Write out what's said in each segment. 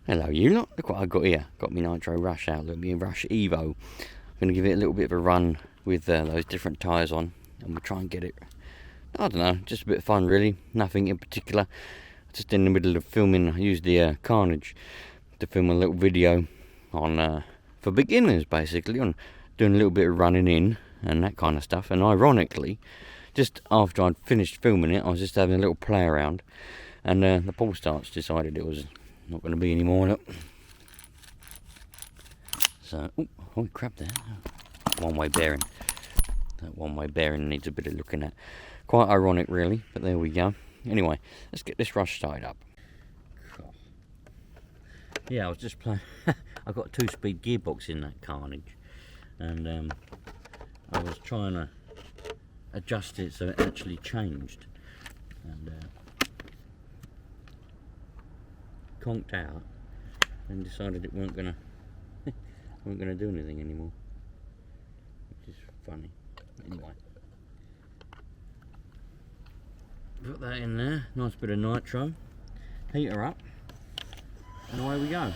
Hello you lot, look what I got here. Got me Nitro Rush out, look, me Rush Evo. I'm going to give it a little bit of a run with those different tyres on, and we'll try and get it, I don't know, just a bit of fun really, nothing in particular. Just in the middle of filming, I used the Carnage to film a little video on, for beginners basically, on doing a little bit of running in and that kind of stuff. And ironically, just after I'd finished filming it, I was just having a little play around, and the pull starts decided it was not going to be any more. Look. So, oh crap there. One-way bearing. That one-way bearing needs a bit of looking at. Quite ironic really, but there we go. Anyway, let's get this Rush started up. Yeah, I was just playing. I got a 2-speed gearbox in that Carnage, and I was trying to adjust it so it actually changed, and conked out and decided it weren't gonna do anything anymore, which is funny. Anyway, put that in there, nice bit of nitro, heat her up, and away we go.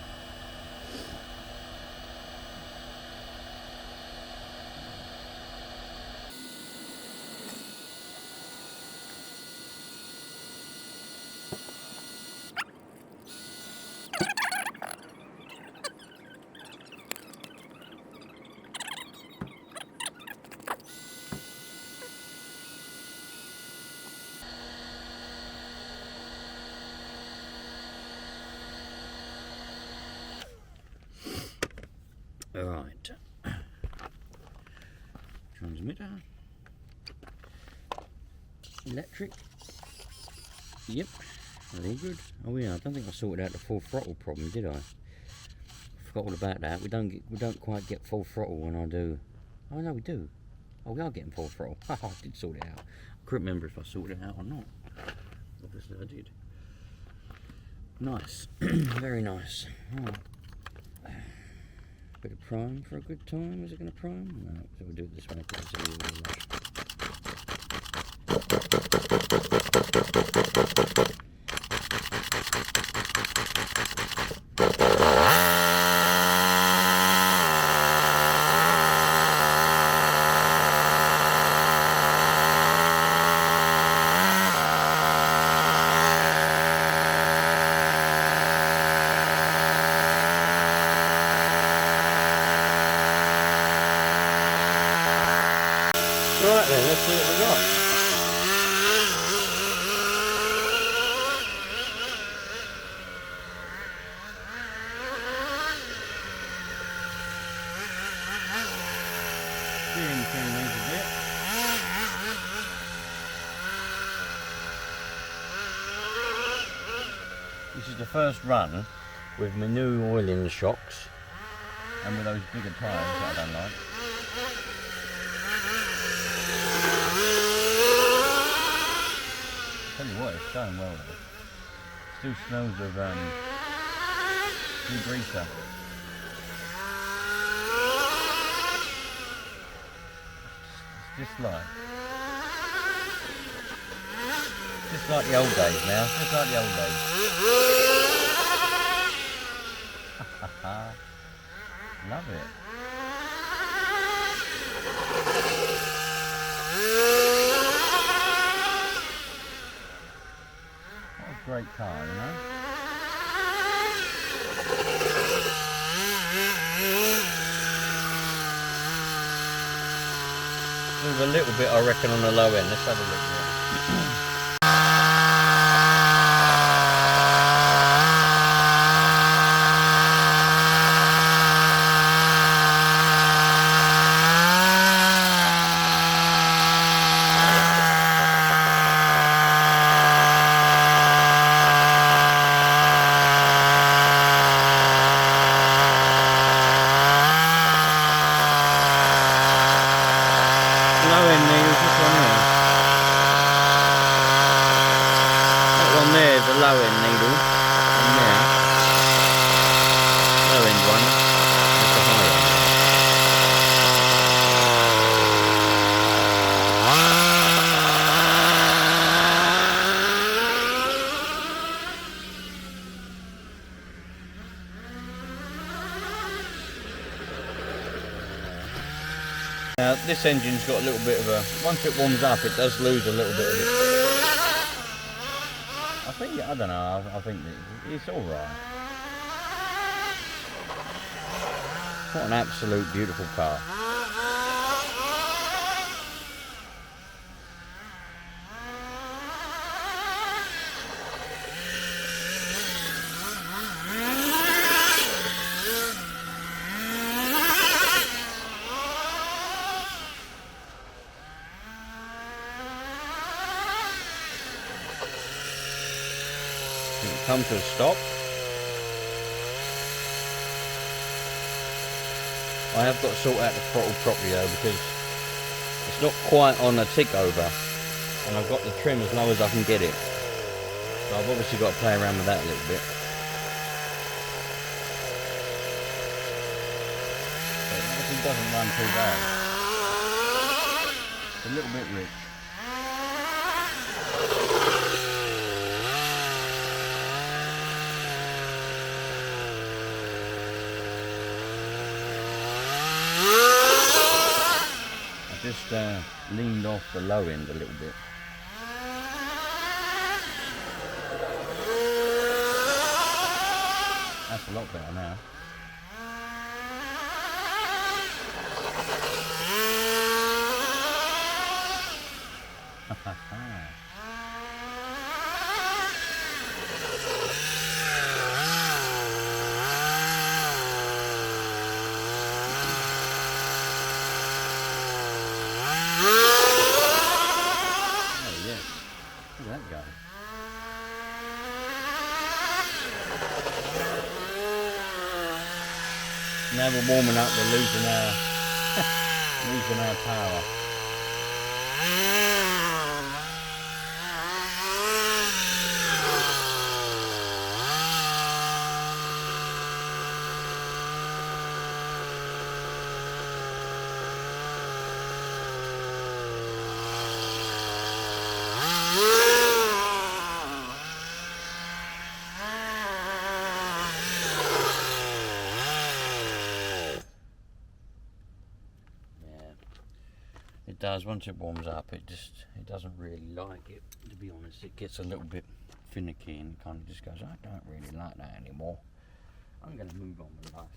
Right, transmitter, electric, yep, very good. Oh yeah, I don't think I sorted out the full throttle problem, did I? Forgot all about that. We don't quite get full throttle when I do. Oh no, we do. Oh, we are getting full throttle. I did sort it out. I couldn't remember if I sorted it out or not. Obviously I did. Nice, very nice. Right. Bit of prime for a good time. Is it going to prime? No, so we'll do it this way because it's a little rush. Right then, let's see what we got. Steering changed a bit. This is the first run with my new oil in the shocks and with those bigger tyres that I don't like. Tell you what, it's going well though. Still smells of degreaser. It's just like the old days now. Just like the old days. Love it. Great car, you know. Move a little bit, I reckon, on the low end. Let's have a look there. Low end needles, this one here. This engine's got a little bit of a, once it warms up it does lose a little bit of it. I don't know, I think it's alright. What an absolute beautiful car. Come to a stop. I have got to sort out the throttle properly though, because it's not quite on a tick over, and I've got the trim as low as I can get it, so I've obviously got to play around with that a little bit. But it actually doesn't run too bad. It's a little bit rich. Just leaned off the low end a little bit. That's a lot better now. Now we're warming up, we're losing our power. It does, once it warms up, it doesn't really like it, to be honest. It gets a little bit finicky and kind of just goes, I don't really like that anymore. I'm going to move on with life.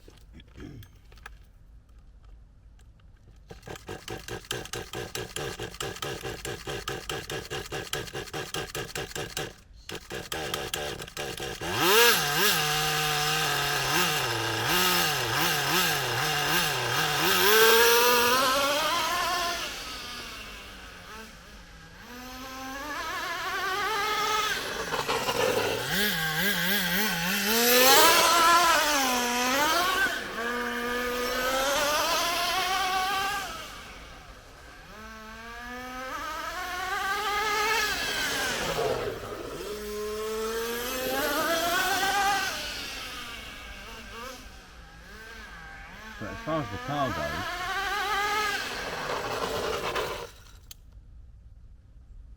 But as far as the car goes,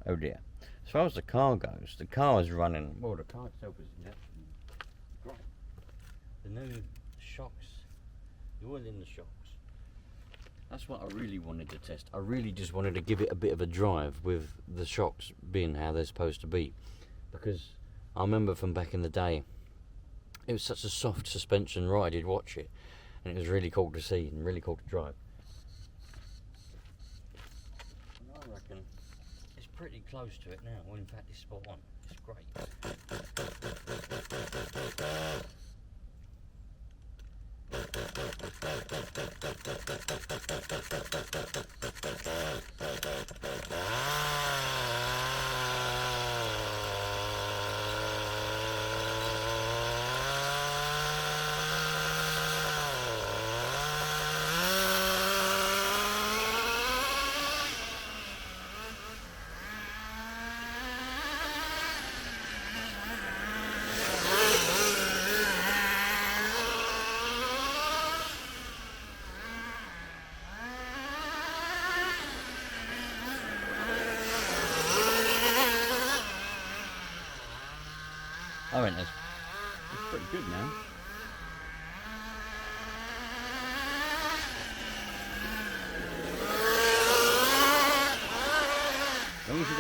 oh dear. As far as the car goes, the car is running, well, the car itself is actually great. The new shocks, the oil in the shocks, that's what I really wanted to test. I really just wanted to give it a bit of a drive with the shocks being how they're supposed to be, because I remember from back in the day, it was such a soft suspension ride, you'd watch it, and it was really cool to see and really cool to drive. And I reckon it's pretty close to it now. Well, in fact, it's spot on. It's great.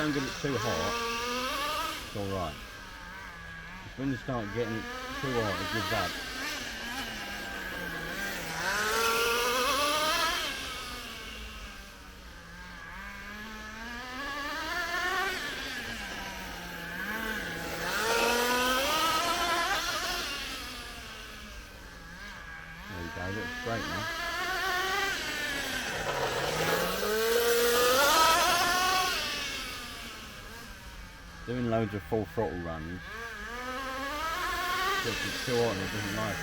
don't get it too hot, it's alright. When you start getting it too hot, it gives up. There you go, looks great now. Doing loads of full throttle runs. Because it's too hot and it doesn't like it.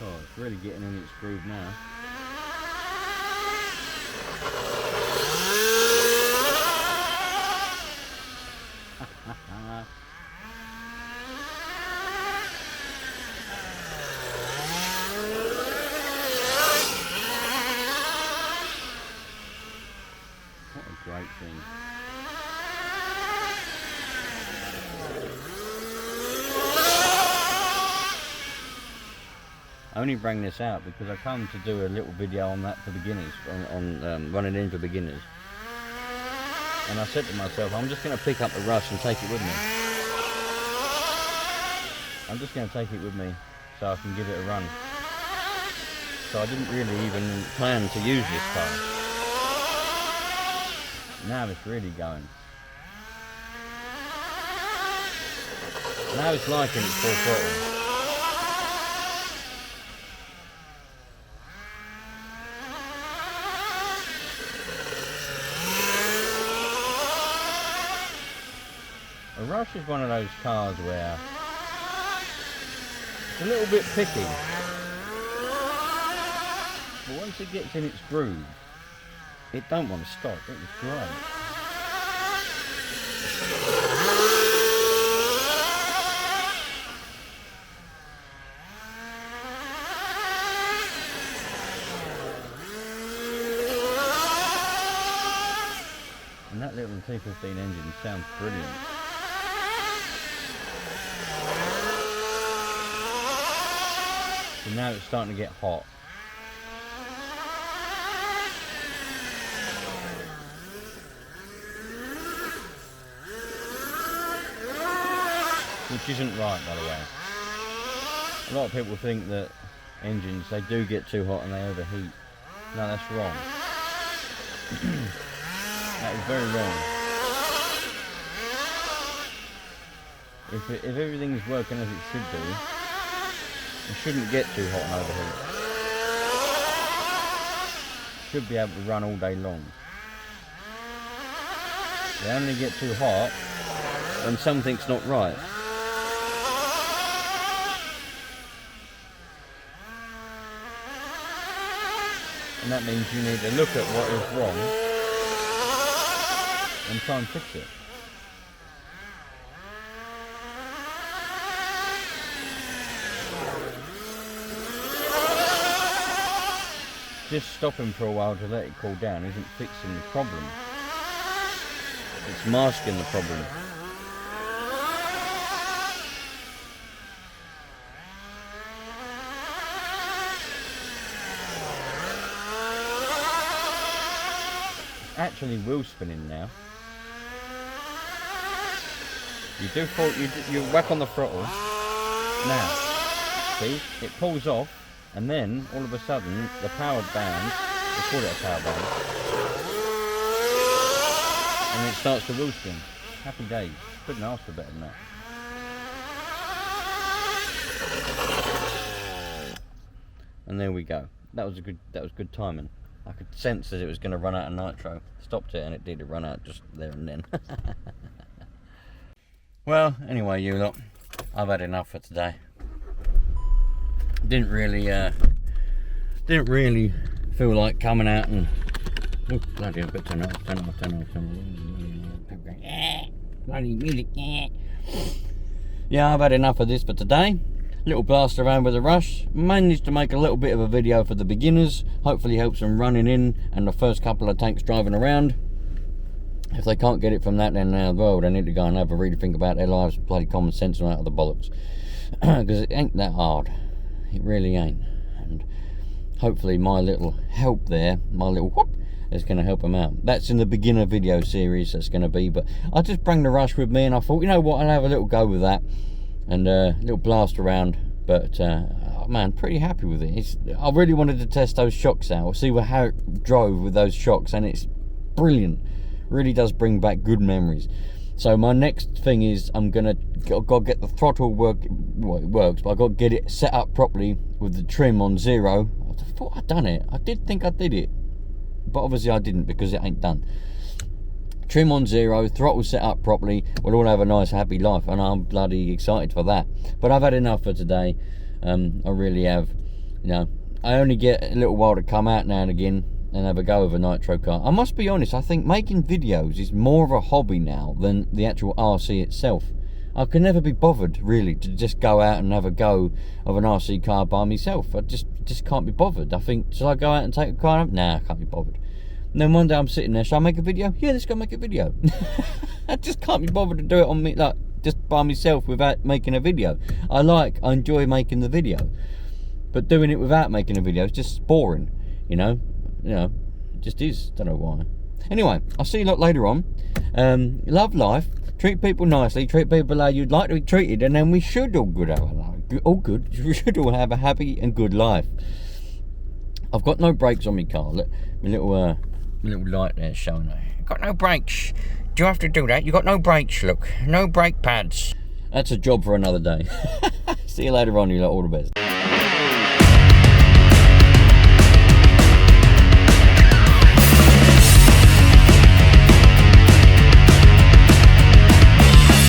Oh, it's really getting in its groove now. What a great thing. I only bring this out because I come to do a little video on that for beginners, on running in for beginners. And I said to myself, I'm just going to pick up the Rush and take it with me. I'm just going to take it with me so I can give it a run. So I didn't really even plan to use this car. Now it's really going. Now it's liking its full throttle. A Rush is one of those cars where it's a little bit picky, but once it gets in its groove, it don't want to stop. It was great. And that little T15 engine sounds brilliant. So now it's starting to get hot. Which isn't right, by the way. A lot of people think that engines, they do get too hot and they overheat. No, that's wrong. That is very wrong. If everything's working as it should do, it shouldn't get too hot and overheat. Should be able to run all day long. They only get too hot when something's not right. And that means you need to look at what is wrong and try and fix it. Just stopping for a while to let it cool down isn't fixing the problem. It's masking the problem. It's actually wheel spinning now. You whack on the throttle. Now, see, it pulls off. And then, all of a sudden, the powered band, we call it a power band, and it starts to wheel spin. Happy days. Couldn't ask for better than that. And there we go. That was good timing. I could sense that it was going to run out of nitro. Stopped it, and it did run out just there and then. Well, anyway, you lot, I've had enough for today. Didn't really feel like coming out and bloody hell, turn off. Bloody music. Yeah, I've had enough of this for today. Little blast around with the Rush. Managed to make a little bit of a video for the beginners. Hopefully helps them running in and the first couple of tanks driving around. If they can't get it from that, then well, they need to go and have a really think about their lives, bloody common sense and out of the bollocks. Because it ain't that hard. It really ain't. And hopefully my little help there, my little whoop, is going to help them out. That's in the beginner video series, that's going to be. But I just bring the Rush with me, and I thought, you know what, I'll have a little go with that. And a little blast around. But, oh man, pretty happy with it. I really wanted to test those shocks out, see how it drove with those shocks, and it's brilliant. Really does bring back good memories. So my next thing is I've got to get the throttle well, it works, but I've got to get it set up properly with the trim on 0. I thought I'd done it. I did think I did it, but obviously I didn't, because it ain't done. Trim on 0, throttle set up properly, we'll all have a nice happy life, and I'm bloody excited for that. But I've had enough for today. I really have. You know, I only get a little while to come out now and again and have a go of a nitro car. I must be honest, I think making videos is more of a hobby now than the actual RC itself. I can never be bothered, really, to just go out and have a go of an RC car by myself. I just can't be bothered. I think, shall I go out and take a car up? Nah, I can't be bothered. And then one day I'm sitting there, shall I make a video? Yeah, let's go make a video. I just can't be bothered to do it on me, like, just by myself without making a video. I enjoy making the video. But doing it without making a video is just boring, you know? You know, it just is. Don't know why. Anyway, I'll see you lot later on. Love life. Treat people nicely. Treat people how you'd like to be treated, and then we should all we should all have a happy and good life. I've got no brakes on my car. Look, my little light there showing. I've got no brakes. Do you have to do that? You got no brakes. Look, no brake pads. That's a job for another day. See you later on, you lot. All the best.